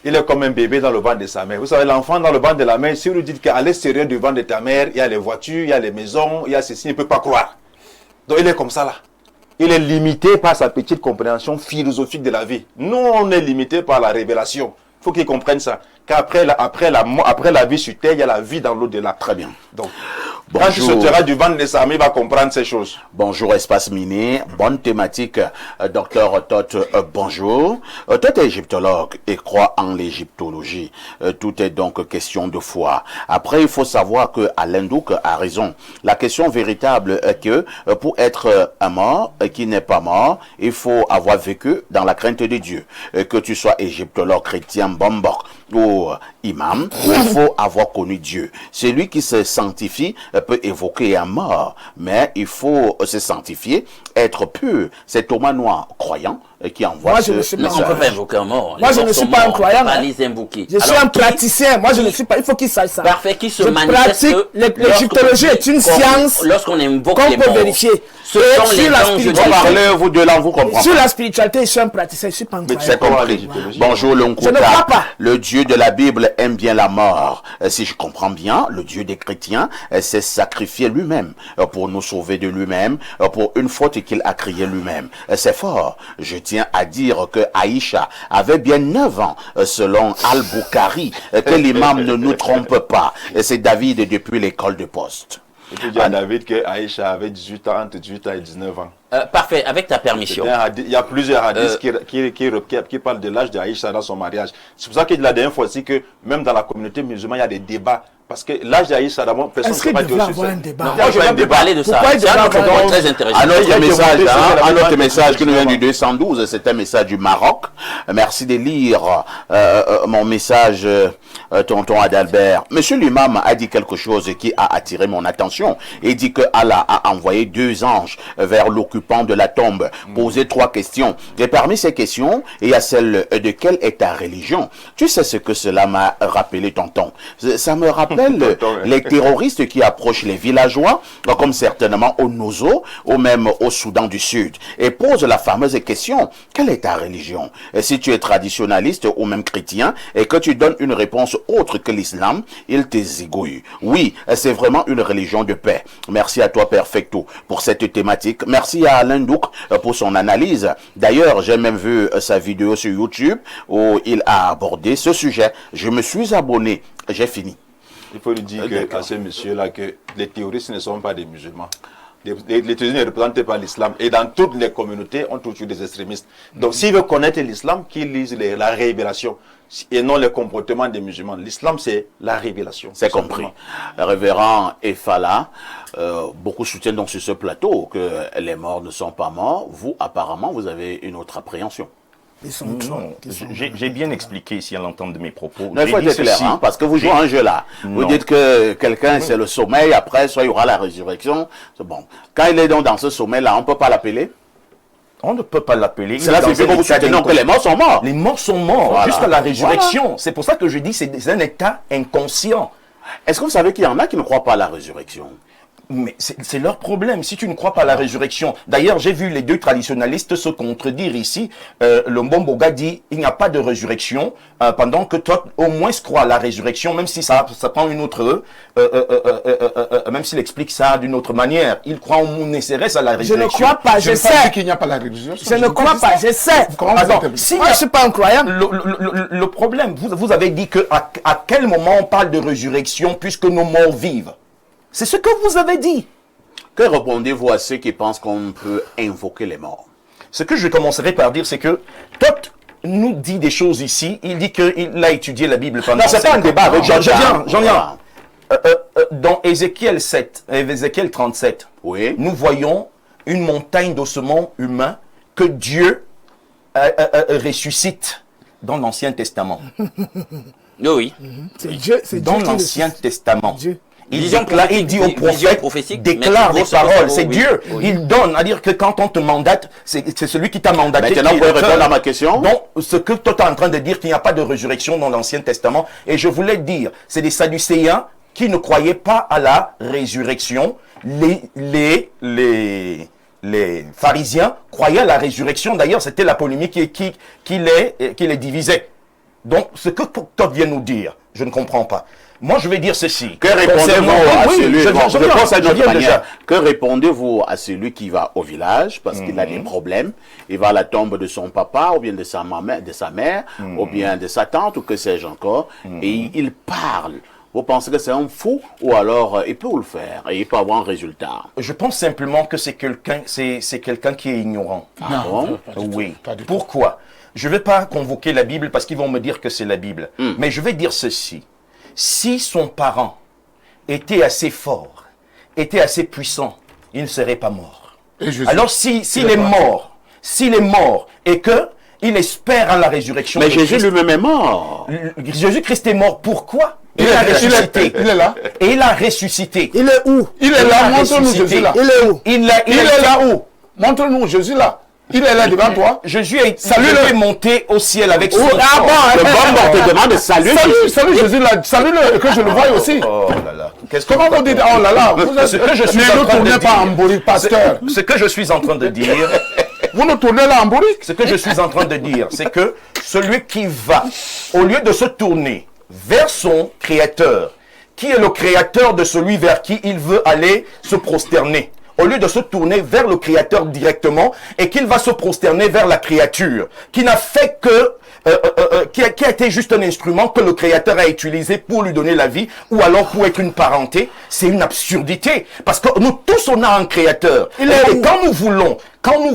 Il est comme un bébé dans le ventre de sa mère. Vous savez, l'enfant dans le ventre de la mère, si vous lui dites qu'à l'extérieur du ventre de ta mère, il y a les voitures, il y a les maisons, il y a ceci, il ne peut pas croire. Donc il est comme ça là. Il est limité par sa petite compréhension philosophique de la vie. Nous, on est limité par la révélation. Il faut qu'il comprenne ça. Qu'après la vie sur terre, il y a la vie dans l'au-delà. Très bien. Donc, quand il sortira du ventre de sa mère, il va comprendre ces choses. Bonjour Espace Miné, bonne thématique. Docteur Tot, bonjour. Tot est égyptologue et croit en l'égyptologie. Tout est donc question de foi. Après, il faut savoir que Alain Douk a raison. La question véritable est que pour être un mort qui n'est pas mort, il faut avoir vécu dans la crainte de Dieu. Que tu sois égyptologue, chrétien, bombok ou imam, il faut avoir connu Dieu. Celui qui se sanctifie peut évoquer un mort, mais il faut se sanctifier, être pur. C'est Thomas Noir, croyant, qui envoie Moi, ce je ne suis pas message. On ne peut pas invoquer un mort. Moi, je ne suis pas un croyant. Pas Hein. les invoquer. Je suis Alors, un praticien. Moi, je ne suis pas. Il faut qu'il sache ça. Parfait, qui se Je manifeste. pratique. L'égyptologie est une science Lorsqu'on invoque qu'on les peut morts, vérifier. ce Et sont sur les la anges de Dieu. spiritualité- Parlez-vous de là, vous comprenez. Sur la spiritualité, je suis un praticien. Je ne suis pas un C'est croyant. compris. Voilà. Bonjour Je ne Lonkouta. crois pas. Le Dieu de la Bible aime bien la mort. Si je comprends bien, le Dieu des chrétiens s'est sacrifié lui-même pour nous sauver de lui-même, pour une faute qu'il a créée lui-même. C'est fort. Je tiens à dire que Aïcha avait bien 9 ans, selon Al-Bukhari, que l'imam ne nous trompe pas. C'est David depuis l'école de poste. Et puis, il y a David que Aïcha avait 18 ans, entre 18 ans et 19 ans. Parfait, avec ta permission. Il y a plusieurs hadiths qui parlent de l'âge d'Aïcha dans son mariage. C'est pour ça que la dernière fois aussi que même dans la communauté musulmane, il y a des débats. Parce que l'âge d'Aïcha, d'abord, personne Est-ce ne peut qu'il pas dire devrait aussi avoir ça. un débat? Moi, je veux parler de ça. Pourquoi il C'est un devrait autre avoir point un- très intéressant. Un autre Il y a message, qui ont hein, monté sur un la autre demande message de qui nous vient du Christ. 212, c'est un message du Maroc. Merci de lire mon message, tonton Adalbert. Monsieur l'imam a dit quelque chose qui a attiré mon attention. Il dit que Allah a envoyé 2 anges vers l'occupant de la tombe, poser 3 questions. Et parmi ces questions, il y a celle de quelle est ta religion. Tu sais ce que cela m'a rappelé, tonton? Ça me rappelle Tonton, les terroristes qui approchent les villageois, comme certainement au Nozo, ou même au Soudan du Sud, et posent la fameuse question, quelle est ta religion? Et si tu es traditionnaliste ou même chrétien, et que tu donnes une réponse autre que l'islam, ils te zigouillent. Oui, c'est vraiment une religion de paix. Merci à toi, Perfecto, pour cette thématique. Merci à Alain Douk pour son analyse. D'ailleurs, j'ai même vu sa vidéo sur YouTube où il a abordé ce sujet. Je me suis abonné. J'ai fini. Il faut lui dire à ce monsieur-là que les terroristes ne sont pas des musulmans. Les terroristes ne représentent pas l'islam. Et dans toutes les communautés, on trouve des extrémistes. Donc, s'il veut connaître l'islam, qu'il lise la révélation et non les comportements des musulmans. L'islam, c'est la révélation. C'est compris. Révérend Efala, beaucoup soutiennent donc sur ce plateau que les morts ne sont pas morts. Vous, apparemment, vous avez une autre appréhension. Ils sont Non, j'ai bien expliqué ici à l'entente de mes propos. Mais il faut J'ai être dit clair, ceci. hein, parce que vous jouez un jeu là. Vous Non. dites que quelqu'un c'est le sommeil, après soit il y aura la résurrection. C'est bon. Quand il est donc dans ce sommeil là, on ne peut pas l'appeler. On ne peut pas l'appeler. Cela Il est signifie dans que vous un état soutenez que les morts sont morts. Les morts sont morts Voilà. jusqu'à la résurrection. C'est pour ça que je dis que c'est un état inconscient. Est-ce que vous savez qu'il y en a qui ne croient pas à la résurrection? Mais c'est leur problème, si tu ne crois pas à la résurrection. D'ailleurs, j'ai vu les 2 traditionalistes se contredire ici. Le Mbomboga dit, il n'y a pas de résurrection, pendant que toi, au moins, crois à la résurrection, même si ça prend une autre, même s'il explique ça d'une autre manière. Il croit au Mounessérès à la Je résurrection. ne crois pas, je n'ai pas dit sais. qu'il n'y a pas la résurrection. Je ne crois pas, je sais. Comment vous Attends, établissez? si Moi, je ne suis pas un croyant. le problème, vous avez dit que à quel moment on parle de résurrection puisque nos morts vivent. C'est ce que vous avez dit. Que répondez-vous à ceux qui pensent qu'on peut invoquer les morts? Ce que je commencerai par dire, c'est que Tot nous dit des choses ici. Il dit qu'il a étudié la Bible pendant... Non, c'est pas un débat avec J'en Jean-Pierre. viens. Dans Ézéchiel 37, Oui. nous voyons une montagne d'ossements humains que Dieu ressuscite dans l'Ancien Testament. Oui. C'est Dieu, c'est Dans Dieu qui l'Ancien le- Testament. Dieu. Il Vision déclare, il dit au vision prophète, prophétique, déclare mais des paroles, c'est oui. Dieu. Oui. Il donne, c'est-à-dire que quand on te mandate, c'est celui qui t'a mandaté. Maintenant, vous pouvez répondre à ma question. Donc, ce que toi tu es en train de dire, qu'il n'y a pas de résurrection dans l'Ancien Testament, et je voulais dire, c'est des Sadducéens qui ne croyaient pas à la résurrection. Les pharisiens croyaient à la résurrection. D'ailleurs, c'était la polémique qui les divisait. Donc, ce que toi vient nous dire, je ne comprends pas. Moi, je vais dire ceci. Que répondez-vous à celui je pense à notre manière. Que répondez-vous à celui qui va au village parce qu'il a des problèmes, il va à la tombe de son papa ou bien de sa mère ou bien de sa tante ou que sais-je encore et il parle. Vous pensez que c'est un fou ou alors il peut le faire et il peut avoir un résultat? Je pense simplement que c'est quelqu'un qui est ignorant. Ah bon? Pas du tout, Oui. pas du tout. Pourquoi? Je ne vais pas convoquer la Bible parce qu'ils vont me dire que c'est la Bible. Mais je vais dire ceci. Si son parent était assez fort, était assez puissant, il ne serait pas mort. Et Jésus, Alors s'il est mort et que il espère en la résurrection Mais de Jésus Christ, lui-même est mort. Jésus-Christ est mort. Pourquoi? il a est ressuscité. il est là. Et il a ressuscité. Il est où? Il est là, a montre-nous ressuscité. Jésus là. Il est où? Il est là où? Montre-nous Jésus là. Il est là devant toi. Jésus est monté au ciel avec son corps. Le bon te demande de saluer. Salut Jésus là. Salut-le, que je le voie aussi. Oh là là. Comment vous dites, oh là là, Ce que je suis mais en ne train de tournez pas en dire, bourrique, pasteur. ce que je suis en train de dire, Vous ne tournez là en bourrique. ce que je suis en train de dire, c'est que celui qui va, au lieu de se tourner vers son créateur, qui est le créateur de celui vers qui il veut aller se prosterner, au lieu de se tourner vers le créateur directement, et qu'il va se prosterner vers la créature, qui n'a fait que qui a été juste un instrument que le créateur a utilisé pour lui donner la vie, ou alors pour être une parenté, c'est une absurdité. Parce que nous tous, on a un créateur. Et quand nous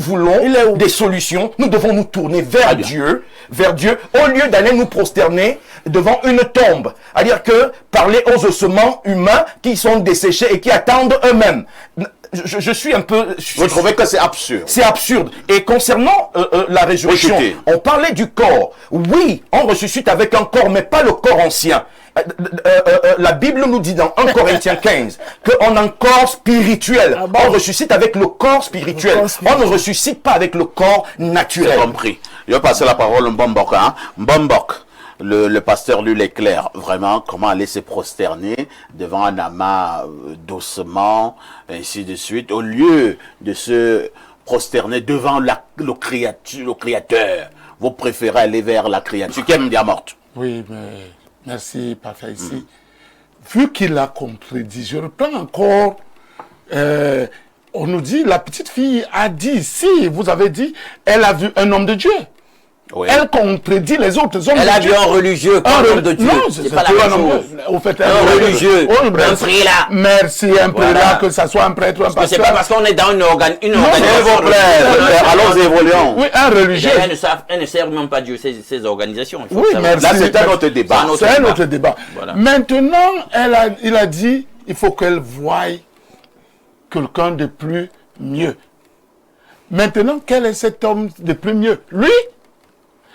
voulons des solutions, nous devons nous tourner vers Dieu, au lieu d'aller nous prosterner devant une tombe. C'est-à-dire que parler aux ossements humains qui sont desséchés et qui attendent eux-mêmes. Je suis un peu... Vous trouvez que c'est absurde? C'est absurde. Et concernant la résurrection, Rejeté. on parlait du corps. Oui, on ressuscite avec un corps, mais pas le corps ancien. La Bible nous dit dans 1 Corinthiens 15 qu'on a un corps spirituel. Ah bon? On ressuscite avec le corps spirituel. Le corps spirituel. On ne ressuscite pas avec le corps naturel. J'ai compris. Je vais passer la parole à Mbombok. Mbombok, le pasteur lui l'éclaire vraiment comment aller se prosterner devant un amas d'ossements, ainsi de suite, au lieu de se prosterner devant le créateur. Vous préférez aller vers la créature qui est bien morte. Oui, mais merci, parfait ici. Vu qu'il a contredit, je reprends encore. On nous dit, la petite fille a dit, si vous avez dit, elle a vu un homme de Dieu. Oui. Elle contredit les autres hommes Elle de a Dieu. vu un religieux, pas un homme de Dieu. Non, C'est pas la même chose. Au fait, Un religieux, un prélat. Merci, un prélat, Voilà. que ça soit un prêtre ou un Mais c'est pasteur. pas parce qu'on est dans une S'il organisation. vous plaît, allons évoluons. Oui, un religieux. Elles ne servent même pas Dieu, ces organisations. Il faut Oui, savoir. merci. Là, c'est un autre débat. C'est un autre C'est un débat. autre débat. Voilà. Maintenant, il a dit, il faut qu'elle voie quelqu'un de plus mieux. Maintenant, quel est cet homme de plus mieux? Lui?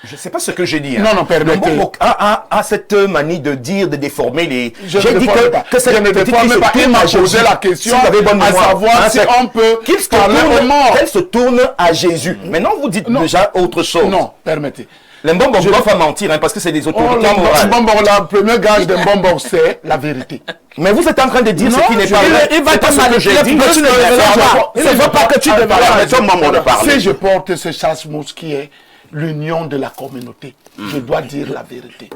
Je ne sais pas ce que j'ai dit. Non, permettez. Le Mbok a cette manie de dire, de déformer les... Je J'ai ne dit déforme pas. que cette Je ne petite déforme fille pas. se Il tourne m'a à posé Jésus. la question, Si vous avez bonne à mémoire, savoir si on peut parler aux morts. qu'elle se tourne à Jésus. Maintenant, vous dites Non. déjà autre chose. Non, permettez. Les Mbok ne doivent pas mentir, parce que c'est des Oh, autorités morales. le premier gage d'un bonbon, c'est la vérité. Mais vous êtes en train de dire Non, ce qui n'est pas vrai. il va C'est te pas ce que j'ai manipuler dit. pour que tu ne développes pas. Il ne veut pas que tu développes. Permettons au moment de parler. Si je porte ce chasse-mousse qui est l'union de la communauté, je dois dire la vérité.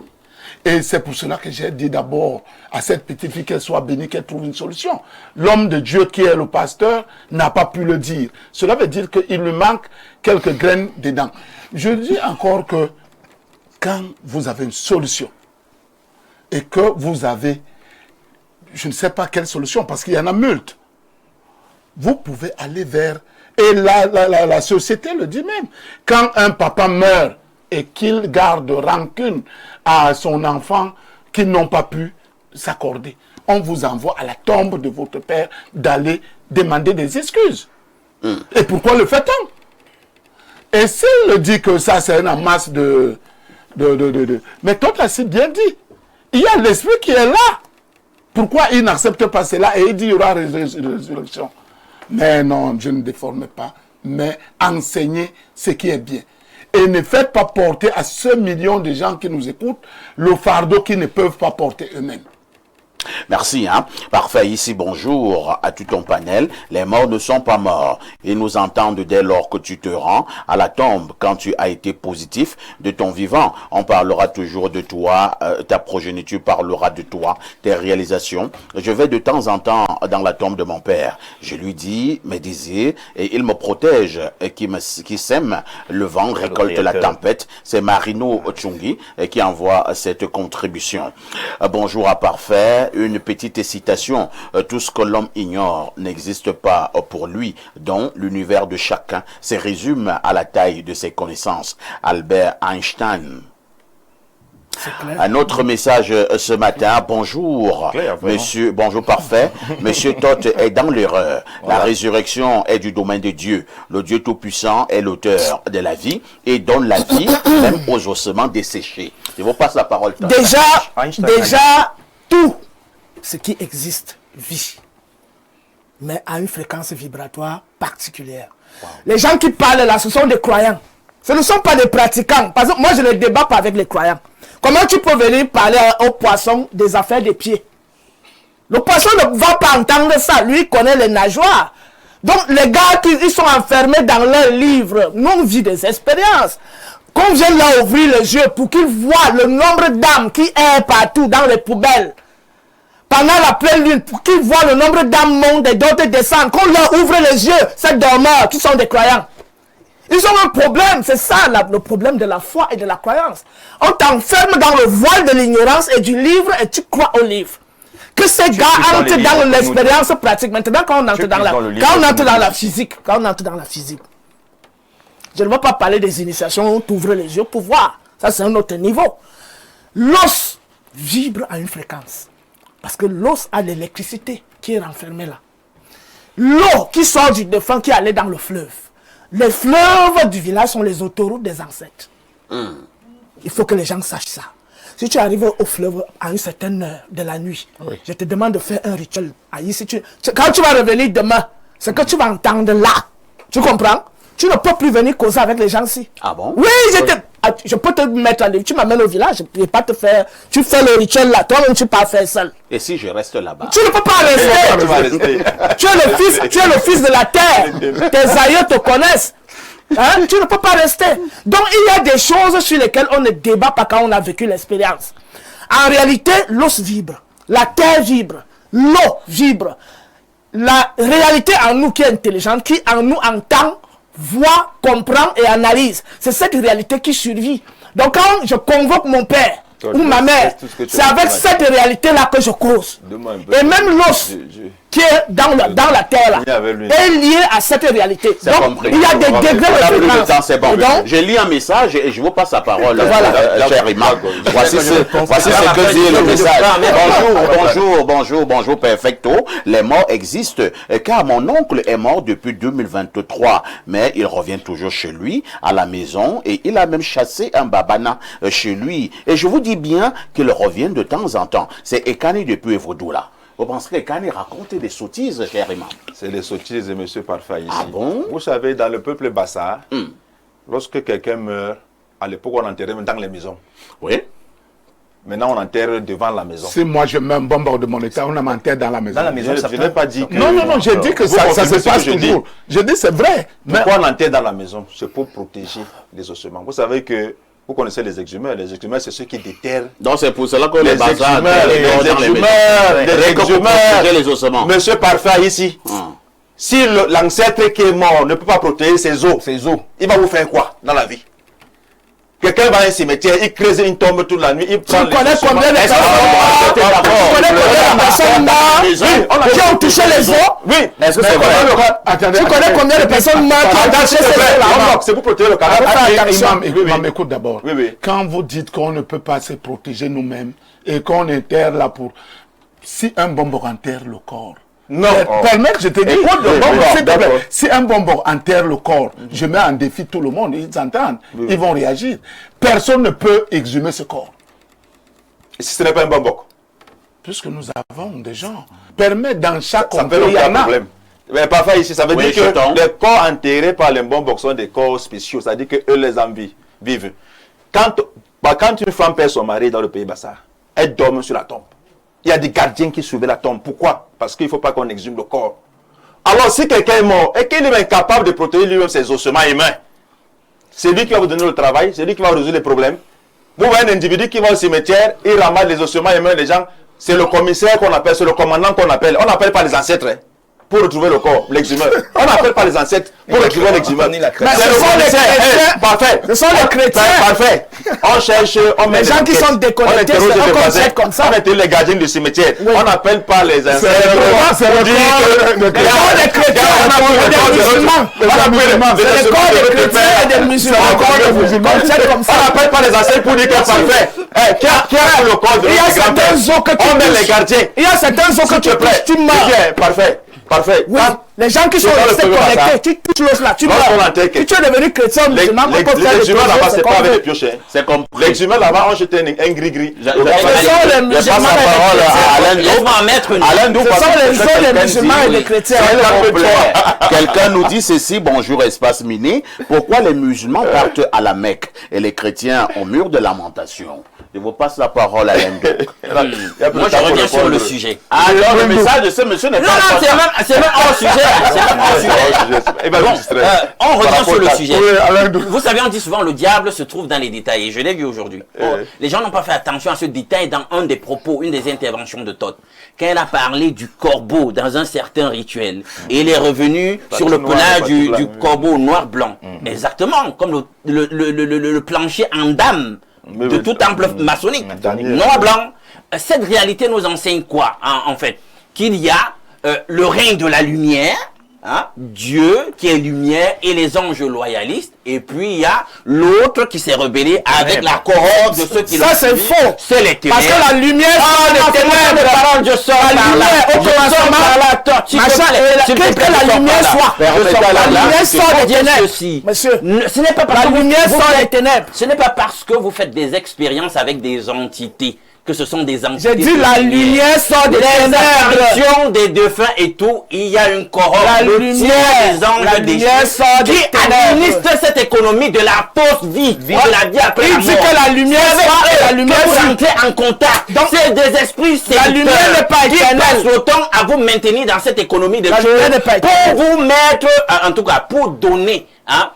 Et c'est pour cela que j'ai dit d'abord à cette petite fille qu'elle soit bénie, qu'elle trouve une solution. L'homme de Dieu qui est le pasteur n'a pas pu le dire. Cela veut dire qu'il lui manque quelques graines dedans. Je dis encore que quand vous avez une solution et que vous avez, je ne sais pas quelle solution, parce qu'il y en a multiples, vous pouvez aller vers... Et la société le dit même. Quand un papa meurt et qu'il garde rancune à son enfant qu'ils n'ont pas pu s'accorder, on vous envoie à la tombe de votre père d'aller demander des excuses. Et pourquoi le fait-on? Et s'il dit que ça c'est une masse mais toi tu as si bien dit, il y a l'esprit qui est là Pourquoi il n'accepte pas cela et il dit qu'il y aura résurrection? Mais non, je ne déforme pas, mais enseignez ce qui est bien. Et ne faites pas porter à ce million de gens qui nous écoutent le fardeau qu'ils ne peuvent pas porter eux-mêmes. Merci, hein. Parfait. Ici, bonjour à tout ton panel. Les morts ne sont pas morts. Ils nous entendent dès lors que tu te rends à la tombe. Quand tu as été positif de ton vivant, on parlera toujours de toi, ta progéniture parlera de toi, tes réalisations. Je vais de temps en temps dans la tombe de mon père. Je lui dis mes désirs et il me protège et qui sème le vent, récolte la tempête. C'est Marino Ochungi qui envoie cette contribution. Bonjour à Parfait. Une petite citation. Tout ce que l'homme ignore n'existe pas pour lui, dont l'univers de chacun se résume à la taille de ses connaissances. Albert Einstein. Un autre message ce matin. Bonjour, monsieur. Bonjour, parfait. Monsieur Toth est dans l'erreur. Voilà. La résurrection est du domaine de Dieu. Le Dieu Tout-Puissant est l'auteur de la vie et donne la vie même aux ossements desséchés. Je vous passe la parole. Déjà, tout ce qui existe vit, mais à une fréquence vibratoire particulière. Wow. Les gens qui parlent là, ce sont des croyants. Ce ne sont pas des pratiquants. Parce que moi, je ne débat pas avec les croyants. Comment tu peux venir parler au poisson des affaires des pieds? Le poisson ne va pas entendre ça. Lui, il connaît les nageoires. Donc, les gars, ils sont enfermés dans leur livre. Nous, on vit des expériences. Qu'on vienne là ouvrir les yeux pour qu'ils voient le nombre d'âmes qui est partout dans les poubelles. Pendant la pleine lune, pour qu'ils voient le nombre d'âmes montent et d'autres descendent. Qu'on leur ouvre les yeux, ces dormeurs qui sont des croyants. Ils ont un problème, c'est ça le problème de la foi et de la croyance. On t'enferme dans le voile de l'ignorance et du livre et tu crois au livre. Que ces gars entrent dans l'expérience pratique. Maintenant, quand on entre dans la physique, je ne vais pas parler des initiations où tu ouvres les yeux pour voir. Ça, c'est un autre niveau. L'os vibre à une fréquence. Parce que l'os a l'électricité qui est renfermée là. L'eau qui sort du défunt qui allait dans le fleuve. Les fleuves du village sont les autoroutes des ancêtres. Il faut que les gens sachent ça. Si tu arrives au fleuve à une certaine heure de la nuit, je te demande de faire un rituel. Quand tu vas revenir demain, ce que tu vas entendre là, tu comprends? Tu ne peux plus venir causer avec les gens ici. Ah bon? Oui, je peux te mettre en... Tu m'amènes au village, je ne peux pas te faire... Tu fais le rituel là, toi-même tu ne peux pas faire seul. Et si je reste là-bas? Tu ne peux pas rester. Tu es le fils de la terre. Tes aïeux te connaissent. Hein? Tu ne peux pas rester. Donc il y a des choses sur lesquelles on ne débat pas quand on a vécu l'expérience. En réalité, l'os vibre. La terre vibre. L'eau vibre. La réalité en nous qui est intelligente, qui en nous entend, voit, comprend et analyse. C'est cette réalité qui survit. Donc quand je convoque mon père ou ma mère, c'est avec cette réalité-là que je cause. Et même l'os qui est dans la terre là, est lié à cette réalité. Donc il y a des degrés de fréquence. C'est bon. Je lis un message et je vous passe la parole. Voilà, cher imam. Voici ce que dit le message. Bonjour, perfecto. Les morts existent car mon oncle est mort depuis 2023, mais il revient toujours chez lui, à la maison, et il a même chassé un babana chez lui. Et je vous dis bien qu'il revient de temps en temps. C'est Ekani depuis Evodoula. Vous pensez qu'Ekani raconte des sottises, cher imam? C'est des sottises de M. Parfait ici. Ah bon? Vous savez, dans le peuple Bassa, lorsque quelqu'un meurt, à l'époque on enterrait dans les maisons. Oui. Maintenant on enterre devant la maison. Si moi je mets un bombe de mon état, on m'enterre dans la maison. Dans la maison, je n'ai pas dit que... Non, j'ai dit que ça se passe toujours. Je dis c'est vrai. Pourquoi on enterre dans la maison? C'est pour protéger les ossements. Vous savez que vous connaissez les exhumeurs. Les exhumeurs, c'est ceux qui déterrent. Donc c'est pour cela que les exhumeurs, les ossements. Monsieur Parfait ici. Si l'ancêtre qui est mort ne peut pas protéger ses os, il va vous faire quoi dans la vie? Quelqu'un va à un cimetière, il creuse une tombe toute la nuit, il prend les connais combien de personnes mortes qui ont touché les os? Oui. Est-ce que c'est vrai? Tu connais combien de personnes mortes qui ont touché les os? C'est pour protéger le cadavre. Imam, écoute d'abord. Quand vous dites qu'on ne peut pas se protéger nous-mêmes et qu'on enterre là pour... Si un bonbon enterre le corps, non, permets que je te dise, si un bonbon enterre le corps, je mets en défi tout le monde, ils entendent, ils vont réagir. Personne ne peut exhumer ce corps. Et si ce n'est pas un bonbon? puisque nous avons des gens, permet dans chaque Ça contrée, fait il y aucun en a. problème. Mais parfois ici, ça veut Oui, dire Cheton. que les corps enterrés par les bons boxeurs sont des corps spéciaux. C'est-à-dire qu'eux les vivent. Quand une femme perd son mari dans le pays Bassa, elle dorme sur la tombe. Il y a des gardiens qui surveillent la tombe. Pourquoi? Parce qu'il ne faut pas qu'on exhume le corps. Alors si quelqu'un est mort et qu'il est incapable de protéger lui-même ses ossements humains, c'est lui qui va vous donner le travail, c'est lui qui va résoudre les problèmes. Vous voyez un individu qui va au cimetière, il ramasse les ossements humains des gens, c'est le commissaire qu'on appelle, c'est le commandant qu'on appelle. On n'appelle pas les ancêtres pour retrouver le corps, l'exhumeur. On n'appelle pas les ancêtres pour retrouver l'exhumeur. Mais ce sont les chrétiens. Parfait. Ce sont les chrétiens. Parfait. On cherche, on met Les gens qui sont déconnectés, on interroge c'est les un voisins. concept comme ça. On était les gardiens du cimetière. Oui. On n'appelle pas les ancêtres. c'est le corps des chrétiens, des musulmans. C'est le corps des chrétiens et des musulmans. Concept comme ça. On n'appelle pas les ancêtres pour dire que c'est parfait. Qui a le corps de Il y a certains os que tu On met les touches. gardiens. Il y a certains os que S'il tu te plaît. touches, tu meurs. Bien, parfait. Parfait. Oui, les gens qui sont dans le restés premier connectés, passage. tu touches l'os là, tu Lorsqu'on meurs. enterre Si tu es devenu chrétien, musulman, on peut faire des L'exhumateur là-bas, projets, c'est c'est pas comme avec vous. des piochets. C'est compris. L'exhumateur là-bas, on jetait un gris-gris. Je- Ce sont les musulmans passe la et les parole à chrétiens. Alain Laisse-moi en mettre une. Alain Dou, Ce parce sont que les c'est os des quelqu'un musulmans dit, et des oui. chrétiens. S'il vous plaît. Quelqu'un nous dit ceci, bonjour espace miné, pourquoi les musulmans partent à la Mecque et les chrétiens au mur de lamentation? Je vous passe la parole à Alain Dou. Moi, je reviens sur le sujet. Alors, le message de ce monsieur n'est Non, pas non, important. c'est même hors sujet. C'est même hors sujet. Eh ben, Bon, je serai- on revient sur le sujet. Oui, Alain Dou. Vous savez, on dit souvent le diable se trouve dans les détails. Et je l'ai vu aujourd'hui. Les gens n'ont pas fait attention à ce détail dans un des propos, une des interventions de Todd. Quand elle a parlé du corbeau dans un certain rituel, et il est revenu sur le noir, pelage partie blanche. du corbeau noir-blanc. Exactement, comme le plancher en dame Oui, de oui. tout temple maçonnique. Daniel. Noir-blanc. Cette réalité nous enseigne quoi, en fait? Qu'il y a le règne de la lumière, hein, Dieu qui est lumière et les anges loyalistes, et puis il y a l'autre qui s'est rebellé avec la cohorte de ceux qui Ça, l'ont c'est suivi. faux. C'est les ténèbres. Parce que la lumière sort des ténèbres. Parole, je sors La par là. lumière, au Je sors commencement, par là. Toi, s'il te machin, plaît, s'il te que plaît, la je sors lumière par là. soit. Je sors par La là. lumière Je sort peux des dire ténèbres. ceci. Monsieur, Ce n'est pas parce la que lumière vous sort faites- des ténèbres. Ce n'est pas parce que vous faites des expériences avec des entités que ce sont des entités. J'ai dit de la lumière sort des Les ténèbres. apparitions des défunts et tout, il y a une cohorte La de lumière, des anges la des lumière cieux sort des qui ténèbres. administre cette économie de la post-vie, de la vie après la Il mort. dit que la lumière sort et la lumière que vous fuit. entrez en contact. C'est des esprits séducteurs lumière n'est pas qui éternelle. passent le temps à vous maintenir dans cette économie de La lumière n'est pas pour éternelle. vous mettre, en tout cas, pour donner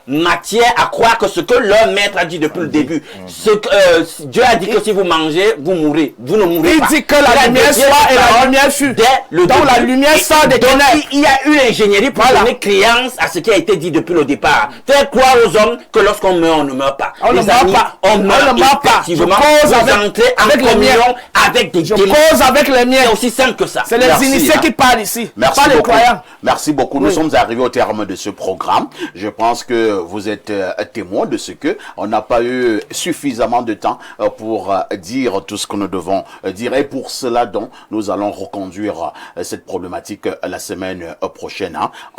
matière à croire que ce que leur maître a dit depuis le début, ce que Dieu a dit que si vous mangez, vous mourrez. Vous ne mourrez Il pas. dit que la Il a lumière dédié soit cette et la parole lumière fut. dès le Donc la début. lumière sort des Donc, ténèbres. il y a eu l'ingénierie pour Voilà. donner créance à ce qui a été dit depuis le départ. Faire croire aux hommes que lorsqu'on meurt, on ne meurt pas. On ne Les meurt amis, pas. On meurt On ne meurt pas. effectivement. Je cause Vous avec- entrez en avec les communion miens. avec des Je démons. cause avec les miens. C'est aussi simple que ça. C'est les Merci, initiés hein. qui parlent ici, Merci pas les beaucoup. croyants. Merci beaucoup. Nous Oui. sommes arrivés au terme de ce programme. Je pense que vous êtes témoin de ce que on n'a pas eu suffisamment de temps pour dire tout ce que nous devons dire. Et pour cela, donc, nous allons reconduire cette problématique la semaine prochaine. Hein.